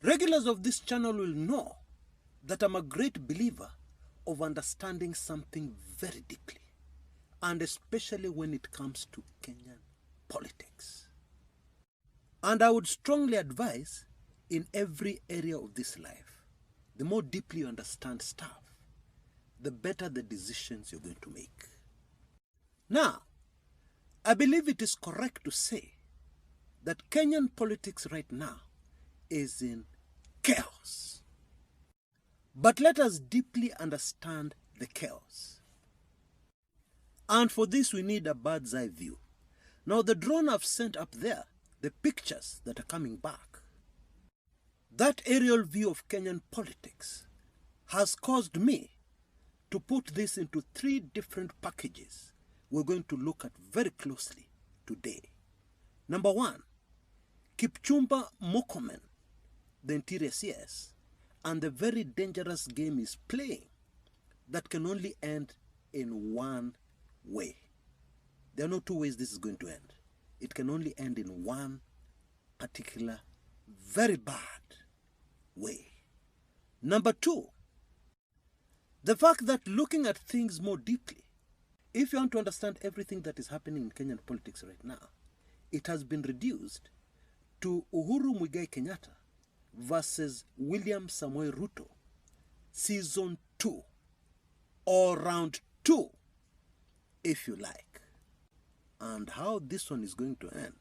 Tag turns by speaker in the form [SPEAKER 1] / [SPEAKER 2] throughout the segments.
[SPEAKER 1] Regulars of this channel will know that I'm a great believer of understanding something very deeply, and especially when it comes to Kenyan politics. And I would strongly advise in every area of this life, the more deeply you understand stuff, the better the decisions you're going to make. Now, I believe it is correct to say that Kenyan politics right now is in chaos. But let us deeply understand the chaos. And for this, we need a bird's eye view. Now, the drone I've sent up there, the pictures that are coming back, that aerial view of Kenyan politics has caused me to put this into 3 different packages we're going to look at very closely today. Number 1, Kipchumba Murkomen, the interior CS, and the very dangerous game he's playing that can only end in one way. There are no 2 ways this is going to end. It can only end in one particular, very bad way. Number 2, the fact that looking at things more deeply, if you want to understand everything that is happening in Kenyan politics right now, it has been reduced to Uhuru Muigai Kenyatta versus William Samoei Ruto, season 2, or round 2, if you like. And how this one is going to end.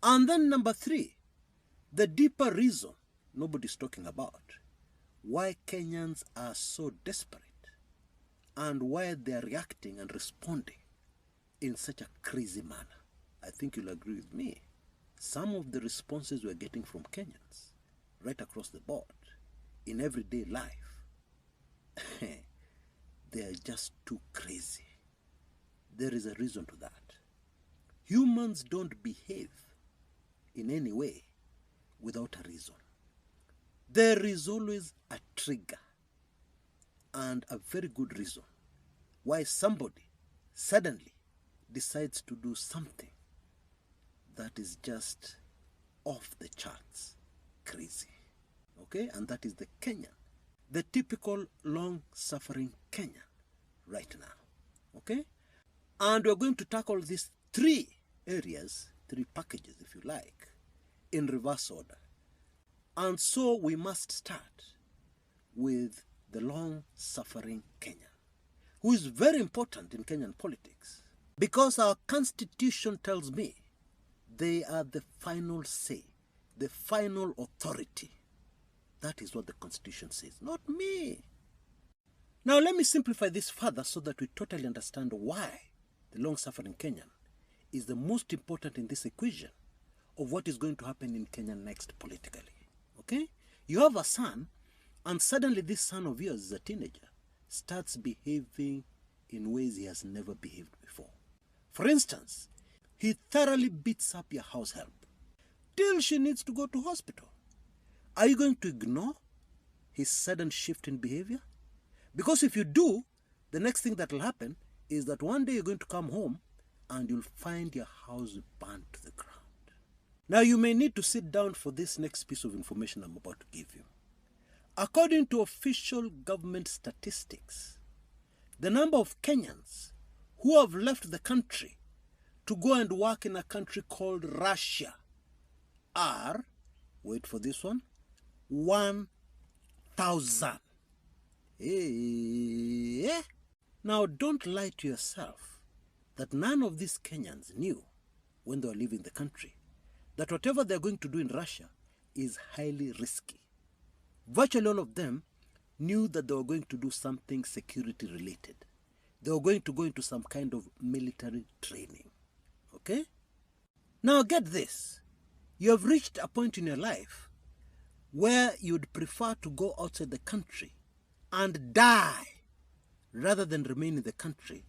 [SPEAKER 1] And then number 3, the deeper reason nobody's talking about, why Kenyans are so desperate and why they're reacting and responding in such a crazy manner. I think you'll agree with me. Some of the responses we're getting from Kenyans right across the board in everyday life, they are just too crazy. There is a reason to that. Humans don't behave in any way without a reason. There is always a trigger and a very good reason why somebody suddenly decides to do something that is just off the charts crazy. Okay? And that is the Kenyan, the typical long-suffering Kenyan right now. Okay? And we're going to tackle these 3 areas, 3 packages if you like, in reverse order. And so we must start with the long-suffering Kenyan, who is very important in Kenyan politics, because our constitution tells me they are the final say, the final authority. That is what the constitution says, not me. Now let me simplify this further so that we totally understand why the long-suffering Kenyan is the most important in this equation of what is going to happen in Kenya next politically. Okay? You have a son, and suddenly this son of yours is a teenager, starts behaving in ways he has never behaved before. For instance, he thoroughly beats up your house help till she needs to go to hospital. Are you going to ignore his sudden shift in behavior? Because if you do, the next thing that will happen is that one day you're going to come home and you'll find your house burned to the ground. Now you may need to sit down for this next piece of information I'm about to give you. According to official government statistics, the number of Kenyans who have left the country to go and work in a country called Russia are, wait for this one, 1,000. Hey. Now don't lie to yourself that none of these Kenyans knew when they were leaving the country that whatever they're going to do in Russia is highly risky. Virtually all of them knew that they were going to do something security related. They were going to go into some kind of military training. Okay? Now get this. You have reached a point in your life where you'd prefer to go outside the country and die rather than remain in the country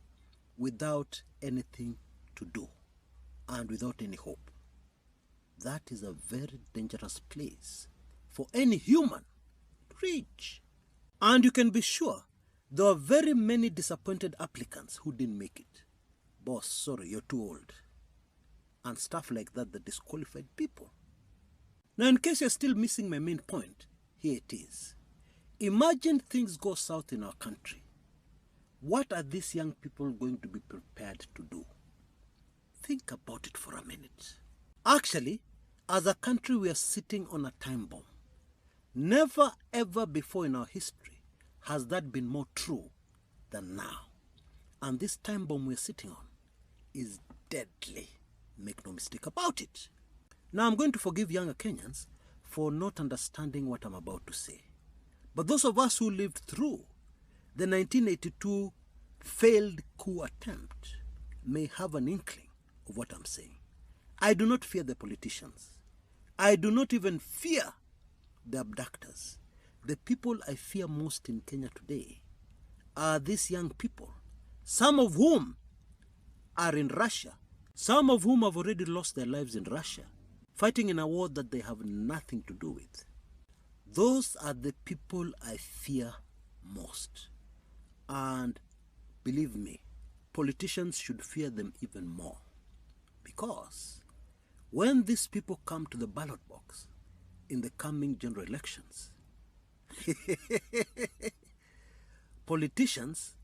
[SPEAKER 1] without anything to do and without any hope. That is a very dangerous place for any human to reach. And you can be sure there are very many disappointed applicants who didn't make it. Boss, sorry, you're too old. and stuff like that that disqualified people. Now, in case you're still missing my main point, here it is. Imagine things go south in our country. What are these young people going to be prepared to do? Think about it for a minute. Actually, as a country, we are sitting on a time bomb. Never ever before in our history has that been more true than now. And this time bomb we're sitting on is deadly. Make no mistake about it. Now, I'm going to forgive younger Kenyans for not understanding what I'm about to say. But those of us who lived through the 1982 failed coup attempt may have an inkling of what I'm saying. I do not fear the politicians. I do not even fear the abductors. The people I fear most in Kenya today are these young people, some of whom are in Russia, some of whom have already lost their lives in Russia, fighting in a war that they have nothing to do with. Those are the people I fear most. And believe me, politicians should fear them even more. Because when these people come to the ballot box in the coming general elections, politicians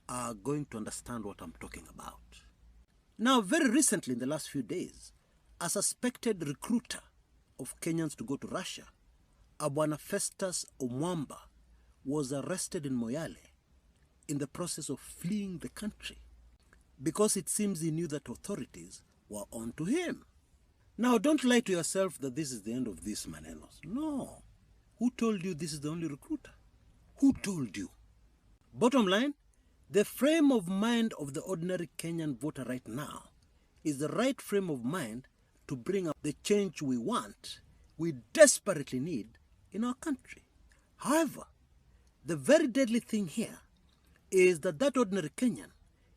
[SPEAKER 1] are going to understand what I'm talking about. Now, very recently, in the last few days, a suspected recruiter of Kenyans to go to Russia, Abwana Festus Omwamba, was arrested in Moyale in the process of fleeing the country because it seems he knew that authorities were on to him. Now, don't lie to yourself that this is the end of these manenos. No. Who told you this is the only recruiter? Who told you? Bottom line, the frame of mind of the ordinary Kenyan voter right now is the right frame of mind to bring up the change we want, we desperately need in our country. However, the very deadly thing here is that that ordinary Kenyan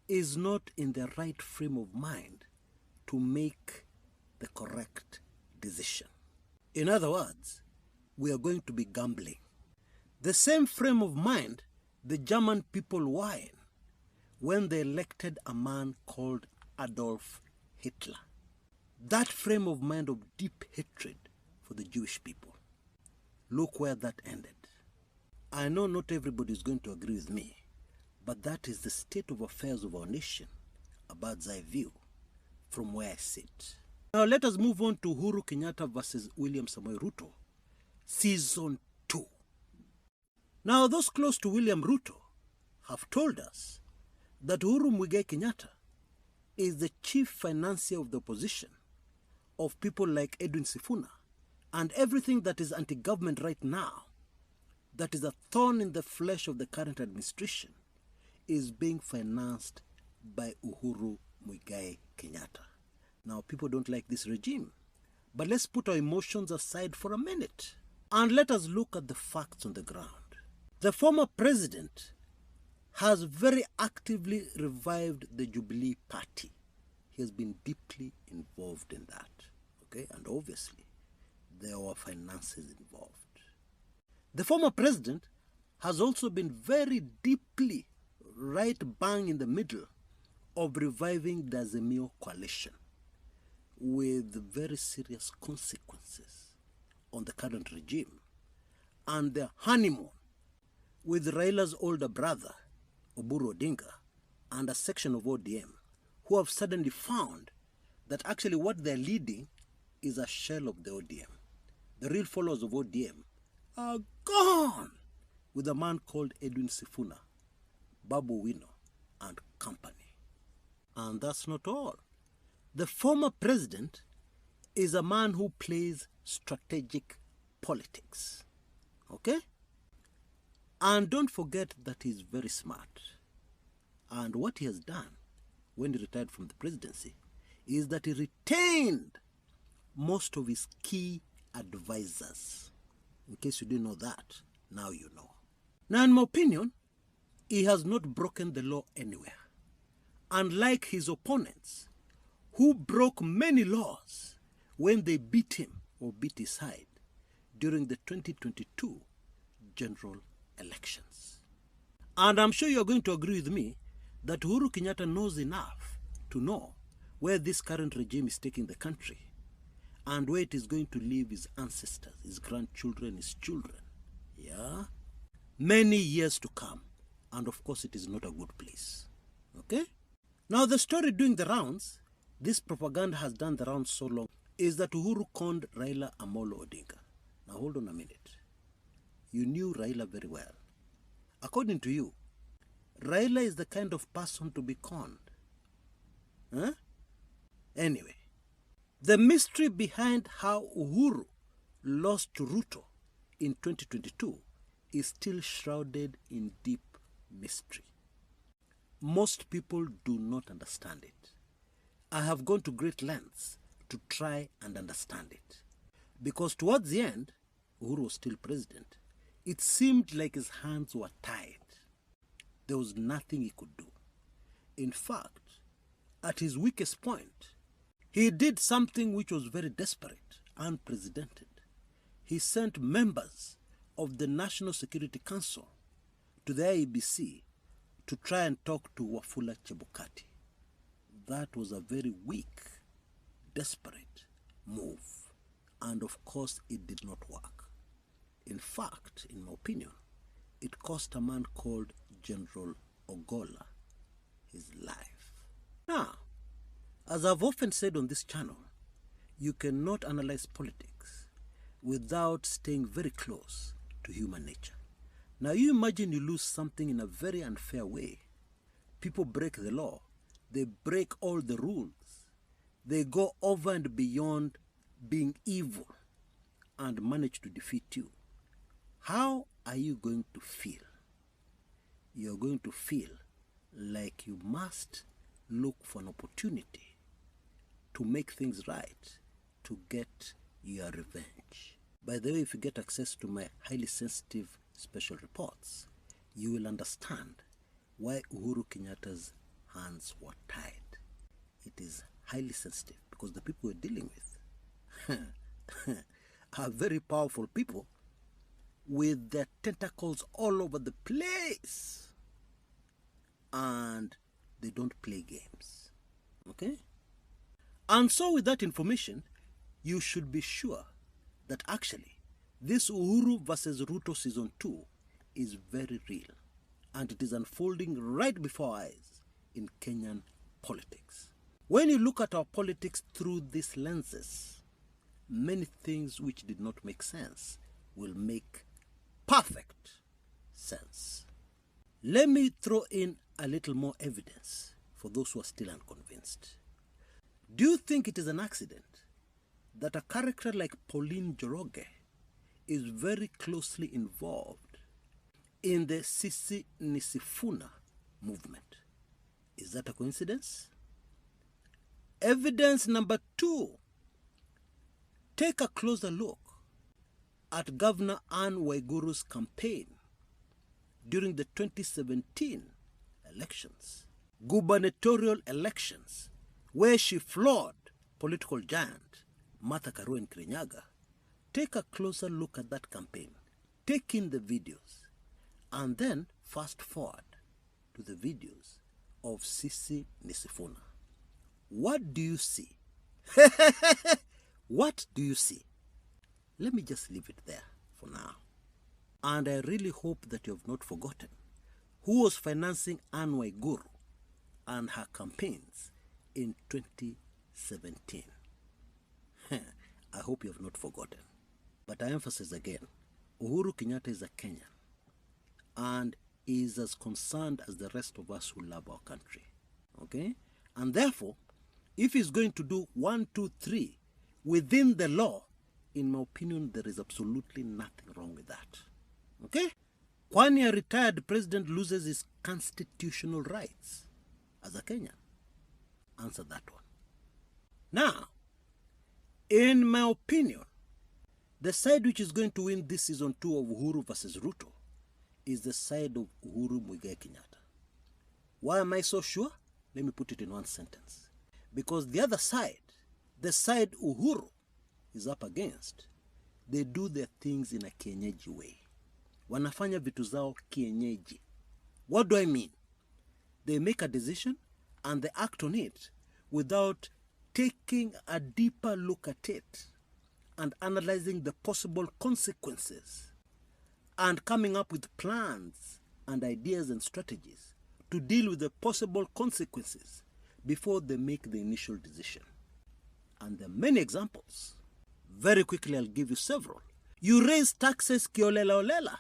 [SPEAKER 1] is not in the right frame of mind to make the correct decision. In other words, we are going to be gambling. The same frame of mind the German people were in when they elected a man called Adolf Hitler. That frame of mind of deep hatred for the Jewish people. Look where that ended. I know not everybody is going to agree with me, but that is the state of affairs of our nation, a bird's eye view from where I sit. Now let us move on to Uhuru Kenyatta versus William Samoei Ruto, Season 2. Now those close to William Ruto have told us that Uhuru Muigai Kenyatta is the chief financier of the opposition, of people like Edwin Sifuna, and everything that is anti-government right now, that is a thorn in the flesh of the current administration, is being financed by Uhuru Muigai Kenyatta. Now, people don't like this regime, but let's put our emotions aside for a minute and let us look at the facts on the ground. The former president has very actively revived the Jubilee Party. He has been deeply involved in that, okay? And obviously, there were finances involved. The former president has also been very deeply right bang in the middle of reviving the Azimio coalition with very serious consequences on the current regime, and the honeymoon with Raila's older brother, Oburu Odinga, and a section of ODM who have suddenly found that actually what they're leading is a shell of the ODM. The real followers of ODM are gone with a man called Edwin Sifuna, Babu Wino, and company. And that's not all. The former president is a man who plays strategic politics. Okay? And don't forget that he's very smart. And what he has done when he retired from the presidency is that he retained most of his key advisors. In case you didn't know that, now you know. Now, in my opinion, he has not broken the law anywhere. Unlike his opponents, who broke many laws when they beat him or beat his side during the 2022 general elections. And I'm sure you're going to agree with me that Uhuru Kenyatta knows enough to know where this current regime is taking the country and where it is going to leave his ancestors, his grandchildren, his children. Yeah? Many years to come. And of course, it is not a good place. Okay? Now, the story doing the rounds, this propaganda has done the rounds so long, is that Uhuru conned Raila Amolo Odinga. Now, hold on a minute. You knew Raila very well. According to you, Raila is the kind of person to be conned. Huh? Anyway, the mystery behind how Uhuru lost to Ruto in 2022 is still shrouded in deep mystery. Most people do not understand it. I have gone to great lengths to try and understand it. Because towards the end, Uhuru was still president. It seemed like his hands were tied. There was nothing he could do. In fact, at his weakest point, he did something which was very desperate, unprecedented. He sent members of the National Security Council to the IEBC to try and talk to Wafula Chebukati. That was a very weak, desperate move. And of course, it did not work. In fact, in my opinion, it cost a man called General Ogola his life. Now, as I've often said on this channel, you cannot analyze politics without staying very close to human nature. Now, you imagine you lose something in a very unfair way. People break the law. They break all the rules. They go over and beyond being evil and manage to defeat you. How are you going to feel? You're going to feel like you must look for an opportunity to make things right, to get your revenge. By the way, if you get access to my highly sensitive special reports, you will understand why Uhuru Kenyatta's hands were tied. It is highly sensitive because the people we're dealing with are very powerful people with their tentacles all over the place. And they don't play games. Okay? And so with that information, you should be sure that actually this Uhuru versus Ruto season 2 is very real. And it is unfolding right before our eyes in Kenyan politics. When you look at our politics through these lenses, many things which did not make sense will make perfect sense. Let me throw in a little more evidence for those who are still unconvinced. Do you think it is an accident that a character like Pauline Njoroge is very closely involved in the Sisi Nisifuna movement? Is that a coincidence? Evidence number 2. Take a closer look at Governor Anne Waiguru's campaign during the 2017 elections, gubernatorial elections, where she floored political giant Martha Karua Kirinyaga. Take a closer look at that campaign. Take in the videos and then fast forward to the videos of Sisi Nisifuna. What do you see? What do you see? Let me just leave it there for now. And I really hope that you have not forgotten who was financing Anne Waiguru and her campaigns in 2017. I hope you have not forgotten. But I emphasize again, Uhuru Kenyatta is a Kenyan and is as concerned as the rest of us who love our country. Okay? And therefore, if he's going to do 1, 2, 3 within the law, in my opinion, there is absolutely nothing wrong with that. Okay? When a retired president loses his constitutional rights as a Kenyan? Answer that one. Now, in my opinion, the side which is going to win this season 2 of Uhuru versus Ruto is the side of Uhuru Muigai Kenyatta. Why am I so sure? Let me put it in one sentence. Because the other side, the side Uhuru is up against, they do their things in a kienyeji way. Wanafanya vitu zao kienyeji. What do I mean? They make a decision and they act on it without taking a deeper look at it and analyzing the possible consequences and coming up with plans and ideas and strategies to deal with the possible consequences before they make the initial decision. And there are many examples. Very quickly, I'll give you several. You raise taxes kiolela olela.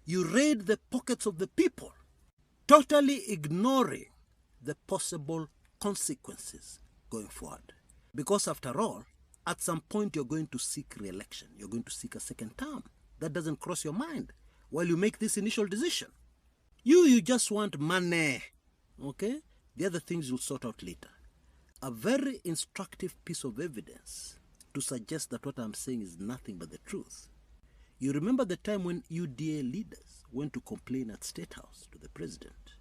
[SPEAKER 1] You raid the pockets of the people, totally ignoring the possible consequences going forward. Because after all, at some point you're going to seek re-election. You're going to seek a second term. That doesn't cross your mind while you make this initial decision. You just want money, okay? The other things you'll sort out later. A very instructive piece of evidence to suggest that what I'm saying is nothing but the truth. You remember the time when UDA leaders went to complain at State House to the president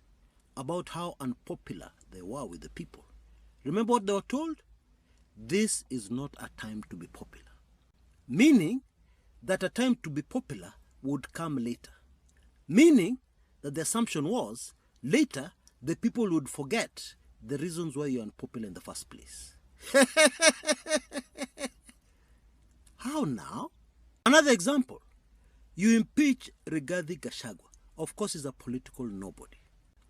[SPEAKER 1] about how unpopular they were with the people. Remember what they were told? This is not a time to be popular. Meaning that a time to be popular would come later. Meaning that the assumption was later the people would forget the reasons why you're unpopular in the first place. How now? Another example. You impeach Rigathi Gachagua. Of course, he's a political nobody.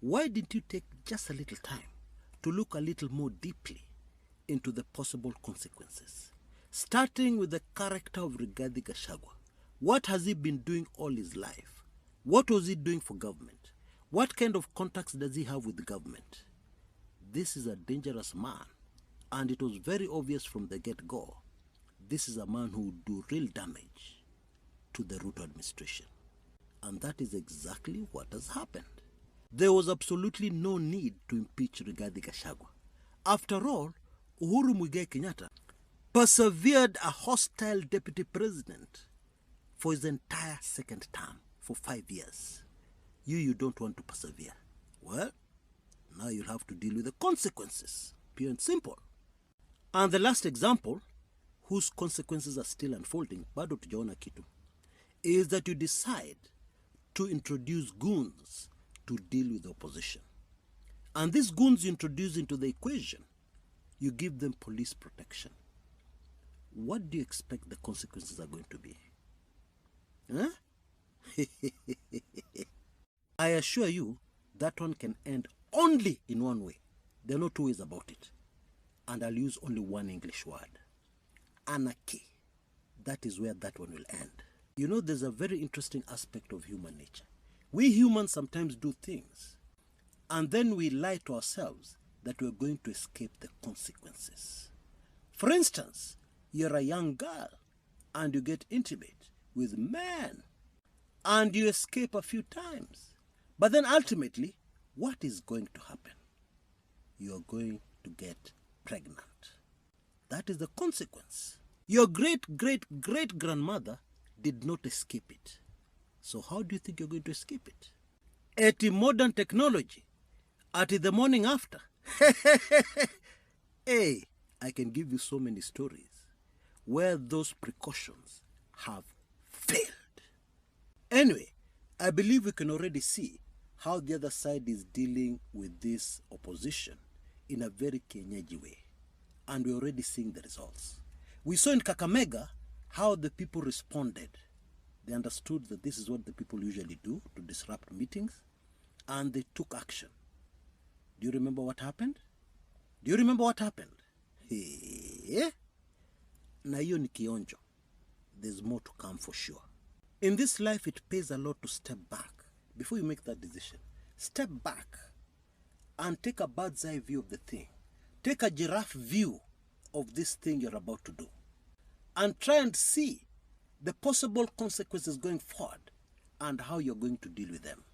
[SPEAKER 1] Why didn't you take just a little time to look a little more deeply into the possible consequences? Starting with the character of Rigathi Gachagua. What has he been doing all his life? What was he doing for government? What kind of contacts does he have with the government? This is a dangerous man, and it was very obvious from the get-go. This is a man who would do real damage to the Ruto administration. And that is exactly what has happened. There was absolutely no need to impeach Rigathi Gachagua. After all, Uhuru Muigai Kenyatta persevered a hostile deputy president for his entire second term for 5 years. You don't want to persevere. Well, now you'll have to deal with the consequences, pure and simple. And the last example, whose consequences are still unfolding, bado tujaona kitu, is that you decide to introduce goons to deal with the opposition. And these goons you introduce into the equation, you give them police protection. What do you expect the consequences are going to be? Huh? I assure you that one can end only in one way. There are no two ways about it. And I'll use only one English word. Anarchy. That is where that one will end. You know, there's a very interesting aspect of human nature. We humans sometimes do things, and then we lie to ourselves that we're going to escape the consequences. For instance, you're a young girl, and you get intimate with men, and you escape a few times. But then ultimately, what is going to happen? You're going to get pregnant. That is the consequence. Your great-great-great-grandmother did not escape it. So how do you think you're going to escape it? At the modern technology, at the morning after. Hey, I can give you so many stories where those precautions have failed. Anyway, I believe we can already see how the other side is dealing with this opposition in a very Kenyaji way. And we're already seeing the results. We saw in Kakamega how the people responded. They understood that this is what the people usually do to disrupt meetings, and they took action. Do you remember what happened? Do you remember what happened? Hey, na hiyo ni kionjo. There's more to come for sure. In this life, it pays a lot to step back. Before you make that decision, step back and take a bird's eye view of the thing. Take a giraffe view of this thing you're about to do. And try and see the possible consequences going forward and how you're going to deal with them.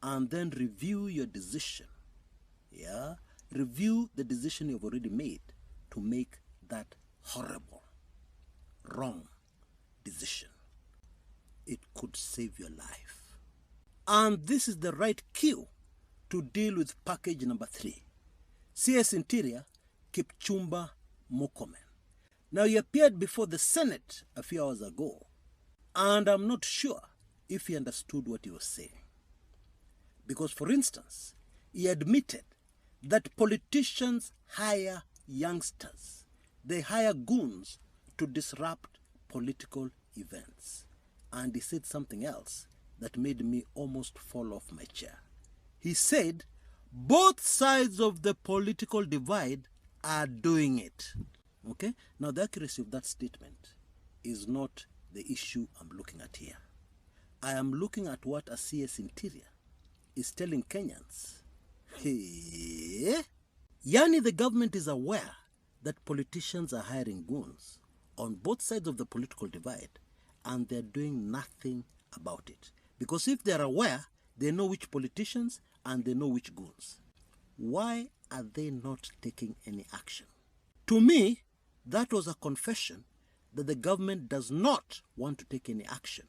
[SPEAKER 1] And then review your decision. Yeah? Review the decision you've already made to make that horrible, wrong decision. It could save your life. And this is the right cue to deal with package number 3. CS Interior, Kipchumba Murkomen. Now, he appeared before the Senate a few hours ago, and I'm not sure if he understood what he was saying. Because, for instance, he admitted that politicians hire youngsters. They hire goons to disrupt political events. And he said something else that made me almost fall off my chair. He said, both sides of the political divide are doing it. Okay? Now, the accuracy of that statement is not the issue I'm looking at here. I am looking at what a CS Interior is telling Kenyans. Hey, yani the government is aware that politicians are hiring goons on both sides of the political divide, and they're doing nothing about it. Because if they're aware, they know which politicians and they know which goons. Why are they not taking any action? To me, that was a confession that the government does not want to take any action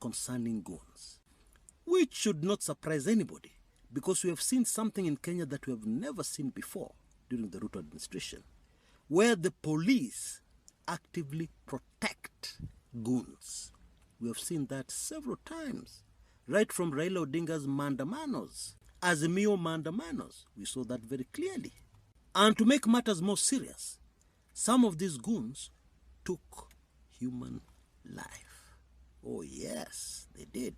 [SPEAKER 1] concerning goons, which should not surprise anybody, because we have seen something in Kenya that we have never seen before during the Ruto administration, where the police actively protect goons. We have seen that several times, right from Raila Odinga's maandamanos, Azimio maandamanos. We saw that very clearly. And to make matters more serious, some of these goons took human life. Oh yes, they did.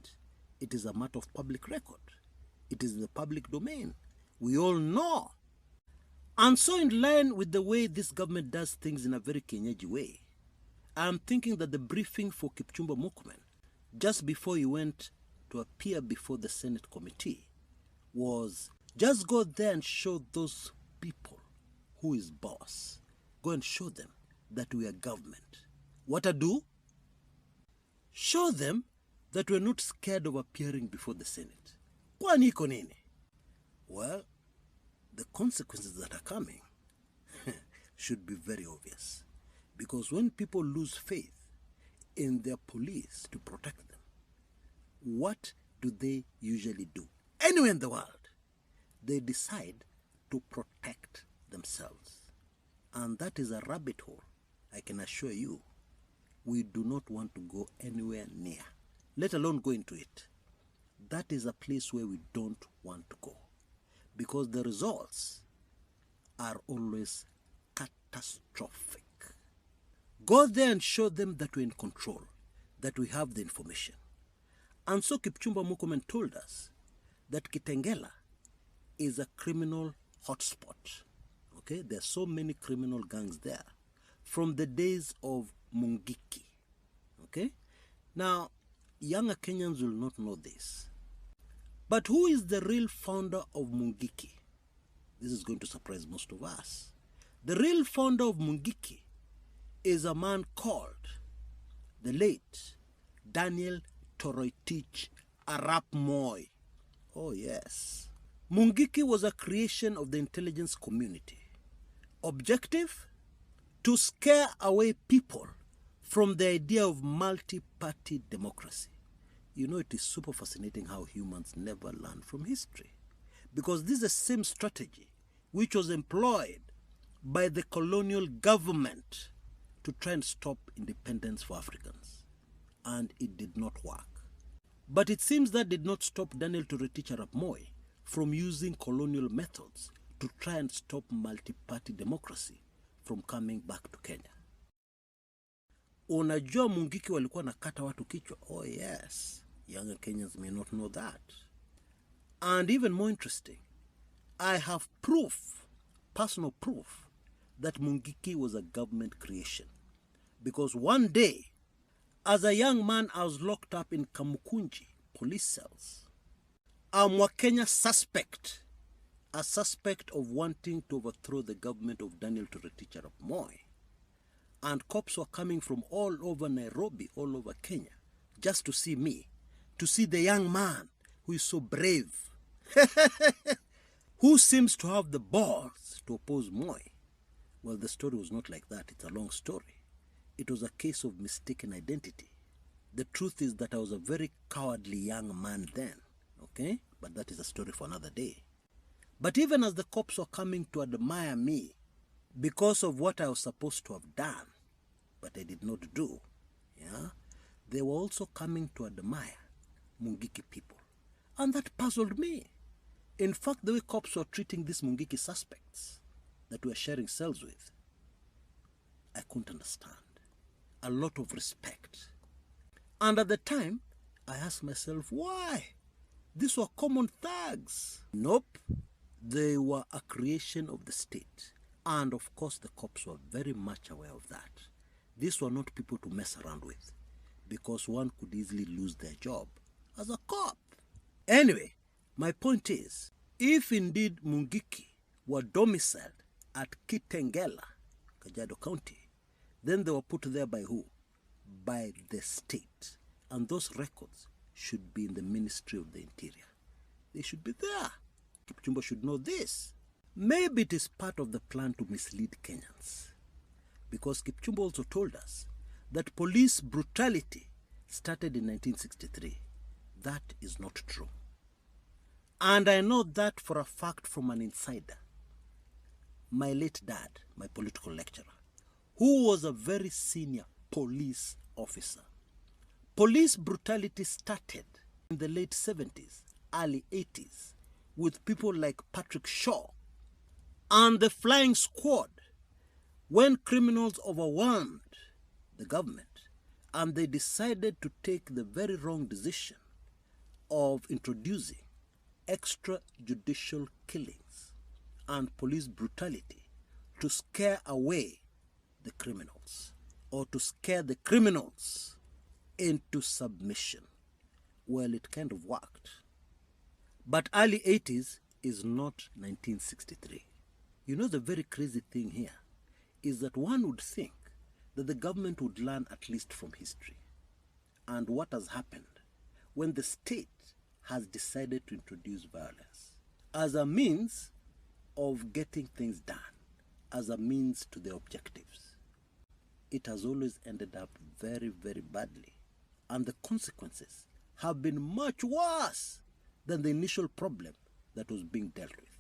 [SPEAKER 1] It is a matter of public record. It is in the public domain. We all know. And so in line with the way this government does things in a very Kenyaji way, I'm thinking that the briefing for Kipchumba Murkomen, just before he went to appear before the Senate committee, was just go there and show those people who is boss. Go and show them that we are government. What to do? Show them that we're not scared of appearing before the Senate. Kwani iko nini? Well, the consequences that are coming should be very obvious. Because when people lose faith in their police to protect them, what do they usually do? Anywhere in the world, they decide to protect themselves. And that is a rabbit hole, I can assure you, we do not want to go anywhere near, let alone go into it. That is a place where we don't want to go, because the results are always catastrophic. Go there and show them that we're in control, that we have the information. And so Kipchumba Murkomen told us that Kitengela is a criminal hotspot. Okay, there are so many criminal gangs there from the days of Mungiki. Okay, now younger Kenyans will not know this. But who is the real founder of Mungiki? This is going to surprise most of us. The real founder of Mungiki is a man called the late Daniel Toroitich Arap Moi. Oh yes. Mungiki was a creation of the intelligence community. Objective? To scare away people from the idea of multi-party democracy. You know, it is super fascinating how humans never learn from history. Because this is the same strategy which was employed by the colonial government to try and stop independence for Africans. And it did not work. But it seems that did not stop Daniel Toroitich Arap Moi from using colonial methods to try and stop multi-party democracy from coming back to Kenya. Unajua Mungiki walikuwa nakata watu kichwa? Oh yes, younger Kenyans may not know that. And even more interesting, I have proof, personal proof, that Mungiki was a government creation. Because one day, as a young man, I was locked up in Kamukunji police cells. A Mwakenya suspect, a suspect of wanting to overthrow the government of Daniel Toroitich Arap Moi. And cops were coming from all over Nairobi, all over Kenya, just to see me, to see the young man who is so brave, who seems to have the balls to oppose Moi. Well, the story was not like that. It's a long story. It was a case of mistaken identity. The truth is that I was a very cowardly young man then, okay? But that is a story for another day. But even as the cops were coming to admire me because of what I was supposed to have done, but I did not do, yeah, they were also coming to admire Mungiki people. And that puzzled me. In fact, the way cops were treating these Mungiki suspects, that we are sharing cells with, I couldn't understand. A lot of respect. And at the time, I asked myself, why? These were common thugs. Nope. They were a creation of the state. And of course, the cops were very much aware of that. These were not people to mess around with, because one could easily lose their job as a cop. Anyway, my point is, if indeed Mungiki were domiciled at Kitengela, Kajiado County, then they were put there by who? By the state. And those records should be in the Ministry of the Interior. They should be there. Kipchumba should know this. Maybe it is part of the plan to mislead Kenyans. Because Kipchumba also told us that police brutality started in 1963. That is not true. And I know that for a fact from an insider. My late dad, my political lecturer, who was a very senior police officer. Police brutality started in the late 70s, early 80s, with people like Patrick Shaw and the Flying Squad, when criminals overwhelmed the government and they decided to take the very wrong decision of introducing extrajudicial killings and police brutality to scare away the criminals, or to scare the criminals into submission. Well, it kind of worked. But early 80s is not 1963. You know, the very crazy thing here is that one would think that the government would learn at least from history. And what has happened when the state has decided to introduce violence as a means of getting things done, as a means to their objectives, it has always ended up very, very badly. And the consequences have been much worse than the initial problem that was being dealt with.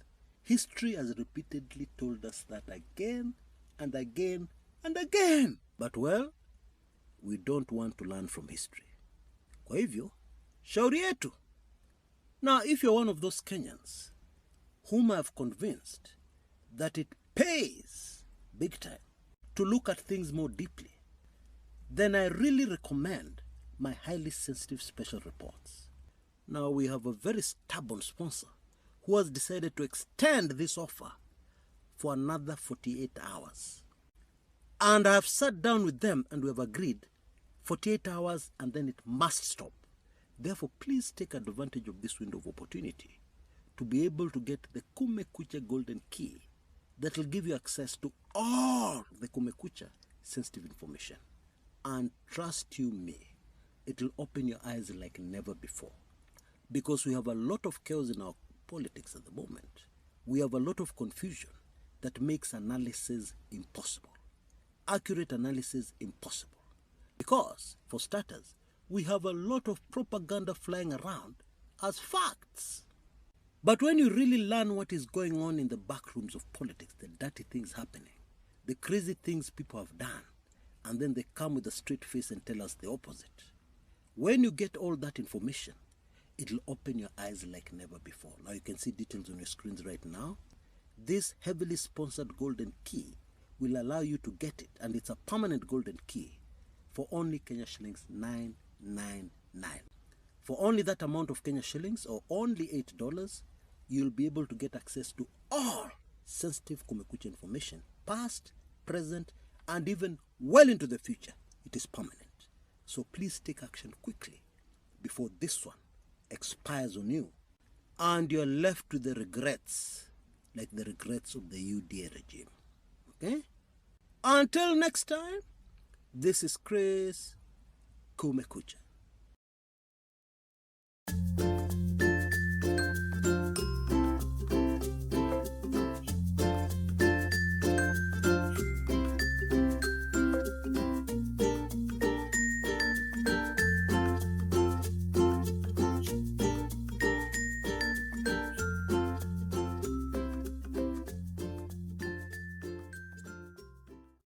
[SPEAKER 1] History has repeatedly told us that again and again and again. But well, we don't want to learn from history. Kwa hivyo, shauri yetu. Now, if you're one of those Kenyans whom I have convinced that it pays big time to look at things more deeply, then I really recommend my highly sensitive special reports. Now, we have a very stubborn sponsor who has decided to extend this offer for another 48 hours. And I have sat down with them and we have agreed 48 hours and then it must stop. Therefore, please take advantage of this window of opportunity to be able to get the Kumekucha golden key that will give you access to all the Kumekucha sensitive information. And trust you me, it will open your eyes like never before. Because we have a lot of chaos in our politics at the moment. We have a lot of confusion that makes analysis impossible. Accurate analysis impossible. Because, for starters, we have a lot of propaganda flying around as facts. But when you really learn what is going on in the back rooms of politics, the dirty things happening, the crazy things people have done, and then they come with a straight face and tell us the opposite. When you get all that information, it'll open your eyes like never before. Now you can see details on your screens right now. This heavily sponsored golden key will allow you to get it, and it's a permanent golden key for only Kenya shillings 999. For only that amount of Kenya shillings, or only $8, you'll be able to get access to all sensitive Kumekucha information, past, present, and even well into the future. It is permanent. So please take action quickly before this one expires on you and you're left with the regrets, like the regrets of the UDA regime. Okay? Until next time, this is Chris Kumekucha.